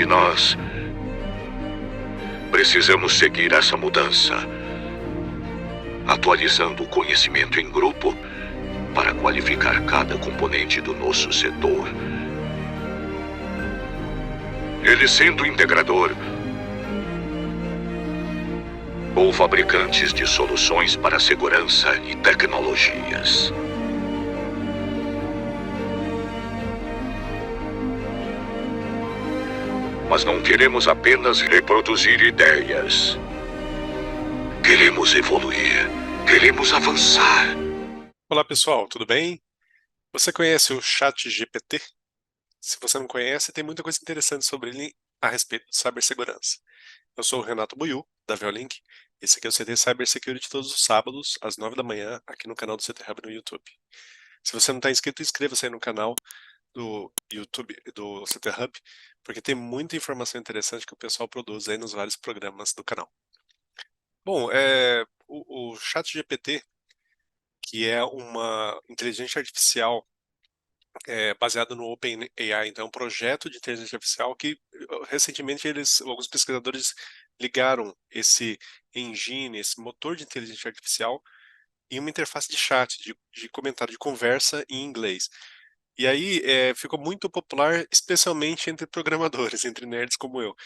E nós precisamos seguir essa mudança, atualizando o conhecimento em grupo para qualificar cada componente do nosso setor. Ele sendo integrador ou fabricantes de soluções para segurança e tecnologias. Mas não queremos apenas reproduzir ideias. Queremos evoluir. Queremos avançar. Olá pessoal, tudo bem? Você conhece o ChatGPT? Se você não conhece, tem muita coisa interessante sobre ele a respeito de cibersegurança. Eu sou o Renato Buiu, da Veolink. Esse aqui é o CT Cybersecurity todos os sábados, às 9 da manhã, aqui no canal do CT Hub no YouTube. Se você não está inscrito, inscreva-se aí no canal do YouTube, do CT Hub, porque tem muita informação interessante que o pessoal produz aí nos vários programas do canal. Bom, o ChatGPT, que é uma inteligência artificial baseada no OpenAI, então é um projeto de inteligência artificial que recentemente alguns pesquisadores ligaram esse engine, esse motor de inteligência artificial em uma interface de chat, de comentário, de conversa em inglês. E aí ficou muito popular, especialmente entre programadores, entre nerds como eu.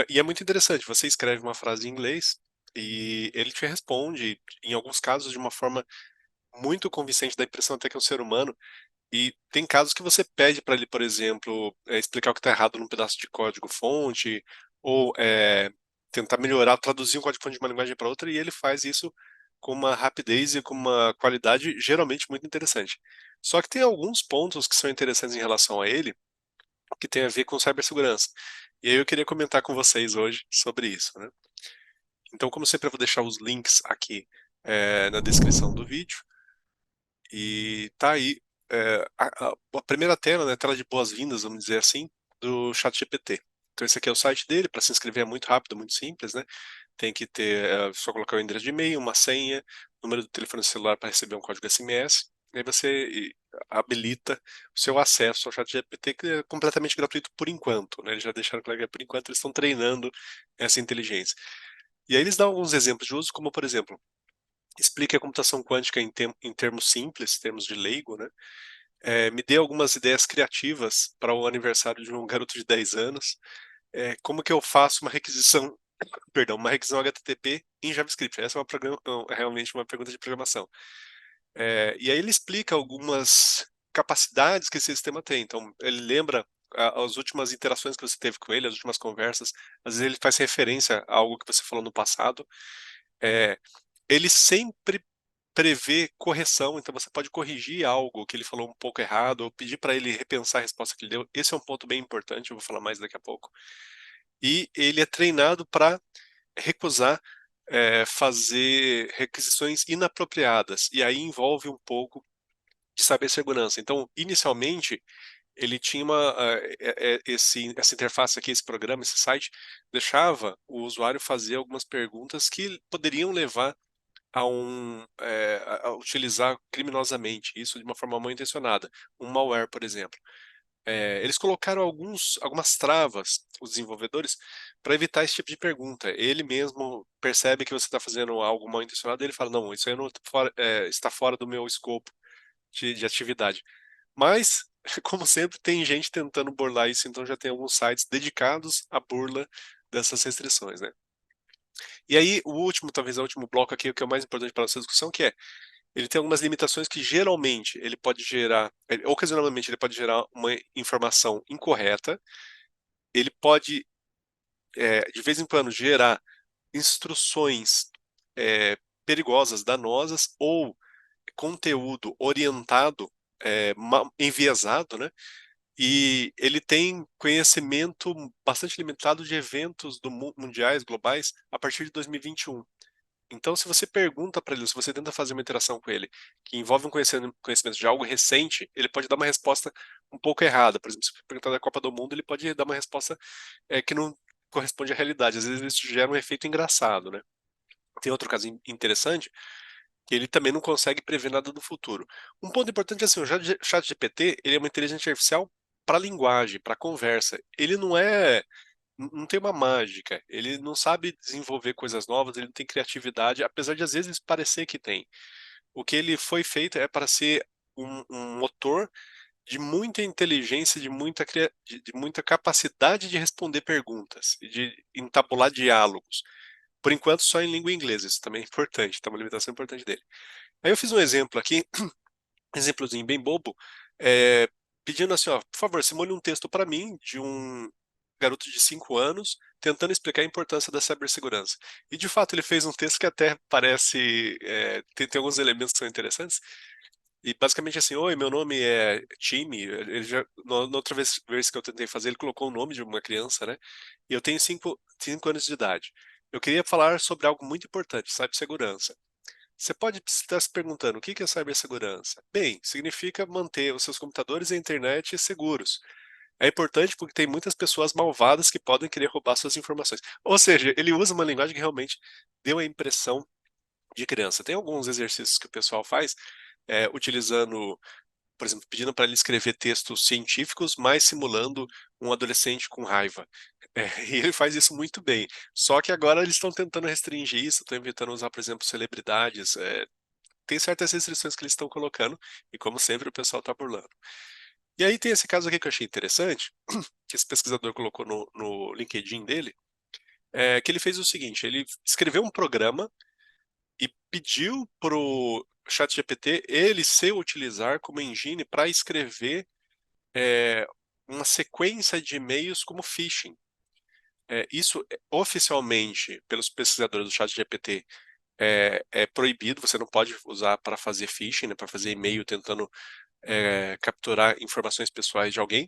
E é muito interessante, você escreve uma frase em inglês e ele te responde, em alguns casos, de uma forma muito convincente, dá a impressão até que é um ser humano. E tem casos que você pede para ele, por exemplo, explicar o que está errado num pedaço de código-fonte, ou tentar melhorar, traduzir um código-fonte de uma linguagem para outra, e ele faz isso com uma rapidez e com uma qualidade geralmente muito interessante. Só que tem alguns pontos que são interessantes em relação a ele, que tem a ver com cibersegurança. E aí eu queria comentar com vocês hoje sobre isso, né? Então, como sempre, eu vou deixar os links aqui na descrição do vídeo. E tá aí a primeira tela, né, tela de boas-vindas, vamos dizer assim, do ChatGPT. Então esse aqui é o site dele, para se inscrever é muito rápido, muito simples, né? Tem que ter, só colocar o endereço de e-mail, uma senha, número do telefone celular para receber um código SMS, e aí você habilita o seu acesso ao ChatGPT, que é completamente gratuito por enquanto, né? Eles já deixaram claro que por enquanto eles estão treinando essa inteligência. E aí eles dão alguns exemplos de uso, como por exemplo, explique a computação quântica em termos simples, termos de leigo, né? Me dê algumas ideias criativas para o aniversário de um garoto de 10 anos. Como que eu faço uma requisição, perdão, uma requisição HTTP em JavaScript? Essa é realmente uma pergunta de programação. E aí ele explica algumas capacidades que esse sistema tem. Então, ele lembra as últimas interações que você teve com ele, as últimas conversas. Às vezes ele faz referência a algo que você falou no passado. Ele sempre prevê correção, então você pode corrigir algo que ele falou um pouco errado, ou pedir para ele repensar a resposta que ele deu. Esse é um ponto bem importante, eu vou falar mais daqui a pouco. E ele é treinado para recusar fazer requisições inapropriadas, e aí envolve um pouco de cibersegurança. Então, inicialmente, ele tinha essa interface aqui, esse programa, esse site, deixava o usuário fazer algumas perguntas que poderiam levar a utilizar criminosamente isso de uma forma mal intencionada, um malware, por exemplo. Eles colocaram algumas travas, os desenvolvedores, para evitar esse tipo de pergunta. Ele mesmo percebe que você está fazendo algo mal intencionado e ele fala, não, isso aí não, está fora do meu escopo de atividade. Mas, como sempre, tem gente tentando burlar isso, então já tem alguns sites dedicados à burla dessas restrições, né? E aí, talvez o último bloco aqui, o que é o mais importante para a nossa discussão, que é, ele tem algumas limitações que geralmente ele pode gerar, ocasionalmente ele pode gerar uma informação incorreta, ele pode, de vez em quando, gerar instruções perigosas, danosas, ou conteúdo orientado, enviesado, né? E ele tem conhecimento bastante limitado de eventos mundiais, globais, a partir de 2021. Então, se você pergunta para ele, se você tenta fazer uma interação com ele que envolve um conhecimento de algo recente, ele pode dar uma resposta um pouco errada. Por exemplo, se você perguntar da Copa do Mundo, ele pode dar uma resposta que não corresponde à realidade. Às vezes isso gera um efeito engraçado, né? Tem outro caso interessante, que ele também não consegue prever nada do futuro. Um ponto importante é assim, o ChatGPT, ele é uma inteligência artificial para linguagem, para conversa. Ele não é não tem uma mágica, ele não sabe desenvolver coisas novas, ele não tem criatividade, apesar de às vezes parecer que tem. O que ele foi feito é para ser um motor de muita inteligência, de muita capacidade de responder perguntas e de entabular diálogos. Por enquanto, só em língua inglesa, isso também é importante, tá uma limitação importante dele. Aí eu fiz um exemplo aqui, um exemplozinho bem bobo, é, pedindo assim, ó, por favor, simule um texto para mim de um garoto de 5 anos tentando explicar a importância da cibersegurança. E de fato ele fez um texto que até parece, tem alguns elementos que são interessantes. E basicamente assim, oi, meu nome é Time. Ele já, na outra vez que eu tentei fazer, ele colocou o nome de uma criança, né? E eu tenho 5 anos de idade. Eu queria falar sobre algo muito importante, cibersegurança. Você pode estar se perguntando, o que é cibersegurança? Bem, significa manter os seus computadores e a internet seguros. É importante porque tem muitas pessoas malvadas que podem querer roubar suas informações. Ou seja, ele usa uma linguagem que realmente deu a impressão de criança. Tem alguns exercícios que o pessoal faz, utilizando, por exemplo, pedindo para ele escrever textos científicos, mas simulando um adolescente com raiva. E ele faz isso muito bem. Só que agora eles estão tentando restringir isso, estão evitando usar, por exemplo, celebridades. Tem certas restrições que eles estão colocando, e como sempre o pessoal está burlando. E aí tem esse caso aqui que eu achei interessante, que esse pesquisador colocou no LinkedIn dele, que ele fez o seguinte, ele escreveu um programa e pediu pro ChatGPT ele se utilizar como engine para escrever uma sequência de e-mails como phishing. Isso oficialmente, pelos pesquisadores do ChatGPT, é proibido, você não pode usar para fazer phishing, né, para fazer e-mail tentando capturar informações pessoais de alguém,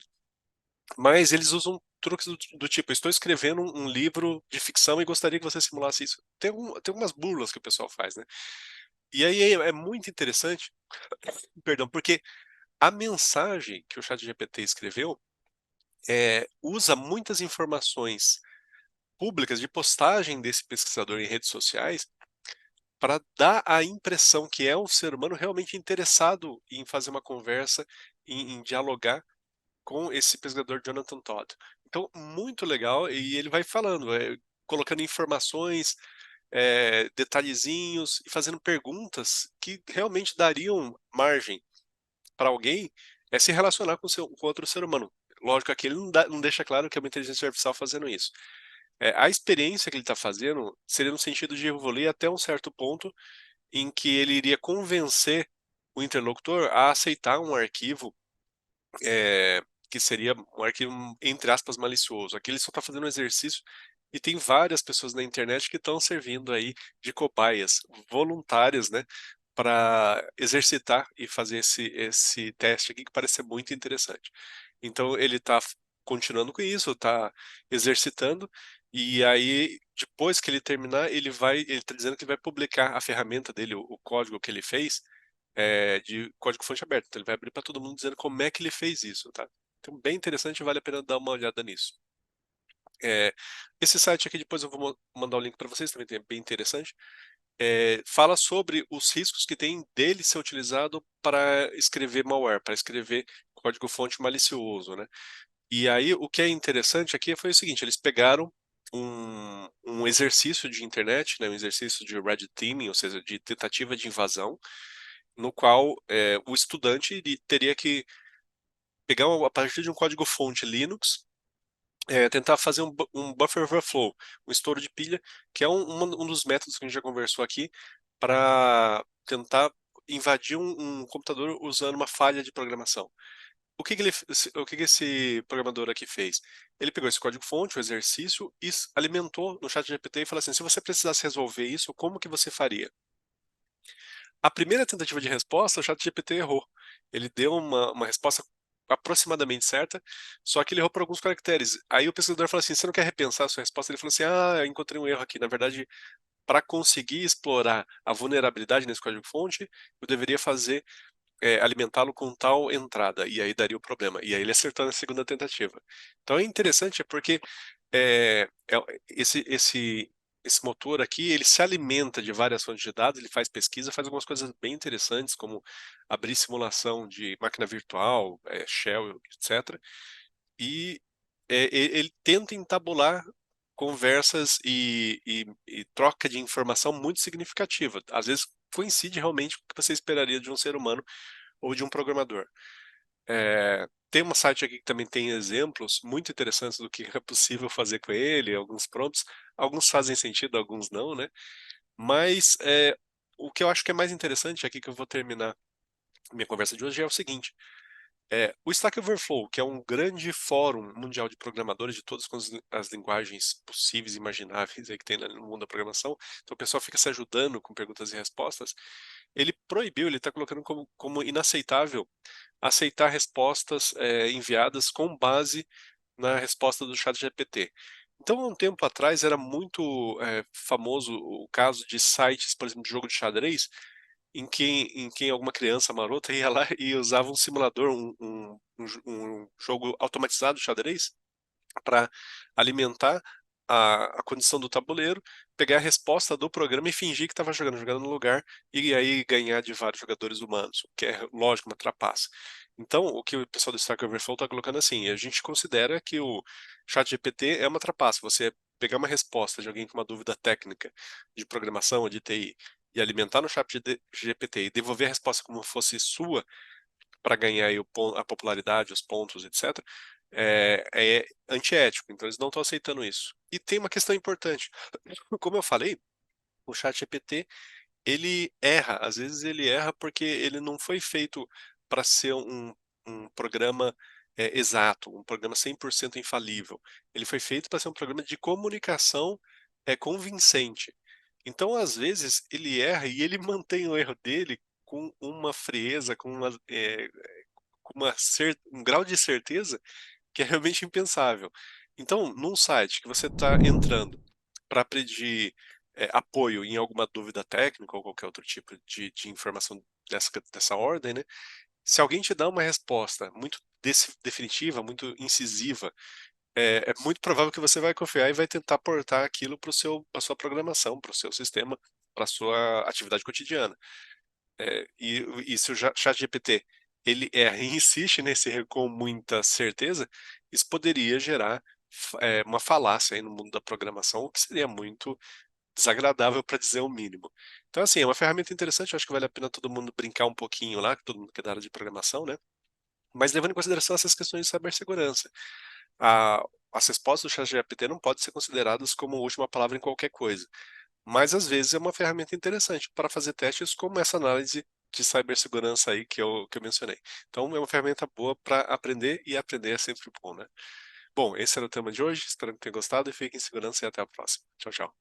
mas eles usam truques do tipo, estou escrevendo um livro de ficção e gostaria que você simulasse isso. Tem algumas burlas que o pessoal faz, né? E aí é muito interessante, perdão, porque a mensagem que o ChatGPT escreveu usa muitas informações públicas de postagem desse pesquisador em redes sociais para dar a impressão que é um ser humano realmente interessado em fazer uma conversa, em dialogar com esse pesquisador Jonathan Todd. Então, muito legal, e ele vai falando, colocando informações, detalhezinhos e fazendo perguntas que realmente dariam margem para alguém se relacionar com outro ser humano. Lógico, aqui ele não deixa claro que é uma inteligência artificial fazendo isso. A experiência que ele está fazendo seria no sentido de evoluir até um certo ponto em que ele iria convencer o interlocutor a aceitar um arquivo que seria um arquivo, entre aspas, malicioso. Aqui ele só está fazendo um exercício e tem várias pessoas na internet que estão servindo aí de cobaias voluntárias, né, para exercitar e fazer esse teste aqui que parece ser muito interessante. Então ele está continuando com isso, está exercitando e aí depois que ele terminar ele está dizendo que vai publicar a ferramenta dele, o código que ele fez de código fonte aberto. Então ele vai abrir para todo mundo dizendo como é que ele fez isso, tá? Então bem interessante, vale a pena dar uma olhada nisso. É, esse site aqui depois eu vou mandar o link para vocês, também é bem interessante. Fala sobre os riscos que tem dele ser utilizado para escrever malware, para escrever código-fonte malicioso, né? E aí o que é interessante aqui foi o seguinte, eles pegaram um exercício de internet, né, um exercício de red teaming, ou seja, de tentativa de invasão, no qual o estudante teria que pegar a partir de um código-fonte Linux, tentar fazer um buffer overflow, um estouro de pilha, que é um dos métodos que a gente já conversou aqui, para tentar invadir um computador usando uma falha de programação. O que esse programador aqui fez? Ele pegou esse código-fonte, o exercício, e alimentou no chat GPT e falou assim, se você precisasse resolver isso, como que você faria? A primeira tentativa de resposta, o ChatGPT errou. Ele deu uma resposta aproximadamente certa, só que ele errou por alguns caracteres. Aí o pesquisador falou assim: você não quer repensar a sua resposta? Ele falou assim: ah, eu encontrei um erro aqui. Na verdade, para conseguir explorar a vulnerabilidade nesse código-fonte, eu deveria alimentá-lo com tal entrada, e aí daria o problema. E aí ele acertou na segunda tentativa. Então é interessante porque é, é- esse, esse, esse motor aqui, ele se alimenta de várias fontes de dados, ele faz pesquisa, faz algumas coisas bem interessantes, como abrir simulação de máquina virtual, shell, etc. E ele tenta entabular conversas e troca de informação muito significativa. Às vezes coincide realmente com o que você esperaria de um ser humano ou de um programador. Tem um site aqui que também tem exemplos muito interessantes do que é possível fazer com ele, alguns prompts. Alguns fazem sentido, alguns não, né? Mas o que eu acho que é mais interessante aqui que eu vou terminar minha conversa de hoje é o seguinte. O Stack Overflow, que é um grande fórum mundial de programadores de todas as linguagens possíveis e imagináveis aí que tem no mundo da programação, então o pessoal fica se ajudando com perguntas e respostas, ele proibiu, ele está colocando como inaceitável aceitar respostas enviadas com base na resposta do ChatGPT. Então, há um tempo atrás, era muito famoso o caso de sites, por exemplo, de jogo de xadrez, em que alguma criança marota ia lá e usava um simulador, um jogo automatizado de xadrez, para alimentar a condição do tabuleiro, pegar a resposta do programa e fingir que estava jogando no lugar e aí ganhar de vários jogadores humanos, o que é, lógico, uma trapaça. Então, o que o pessoal do Stack Overflow está colocando assim, a gente considera que o ChatGPT é uma trapaça. Você pegar uma resposta de alguém com uma dúvida técnica de programação ou de TI e alimentar no ChatGPT e devolver a resposta como fosse sua para ganhar aí a popularidade, os pontos, etc., é antiético. Então, eles não estão aceitando isso. E tem uma questão importante. Como eu falei, o ChatGPT ele erra. Às vezes ele erra porque ele não foi feito para ser um programa exato, um programa 100% infalível. Ele foi feito para ser um programa de comunicação convincente. Então, às vezes, ele erra e ele mantém o erro dele com uma frieza, com um grau de certeza que é realmente impensável. Então, num site que você está entrando para pedir apoio em alguma dúvida técnica ou qualquer outro tipo de informação dessa ordem, né? Se alguém te dá uma resposta muito definitiva, muito incisiva, é muito provável que você vai confiar e vai tentar portar aquilo para a sua programação, para o seu sistema, para a sua atividade cotidiana. E se o ChatGPT ele erra e insiste nesse erro com muita certeza, isso poderia gerar uma falácia aí no mundo da programação, o que seria muito desagradável para dizer o mínimo. Então, assim, é uma ferramenta interessante, eu acho que vale a pena todo mundo brincar um pouquinho lá, que todo mundo que é da área de programação, né? Mas levando em consideração essas questões de cibersegurança. A, as respostas do ChatGPT não podem ser consideradas como última palavra em qualquer coisa. Mas às vezes é uma ferramenta interessante para fazer testes como essa análise de cibersegurança aí que eu mencionei. Então é uma ferramenta boa para aprender e aprender é sempre bom, né? Bom, esse era o tema de hoje, espero que tenham gostado e fiquem em segurança e até a próxima. Tchau, tchau.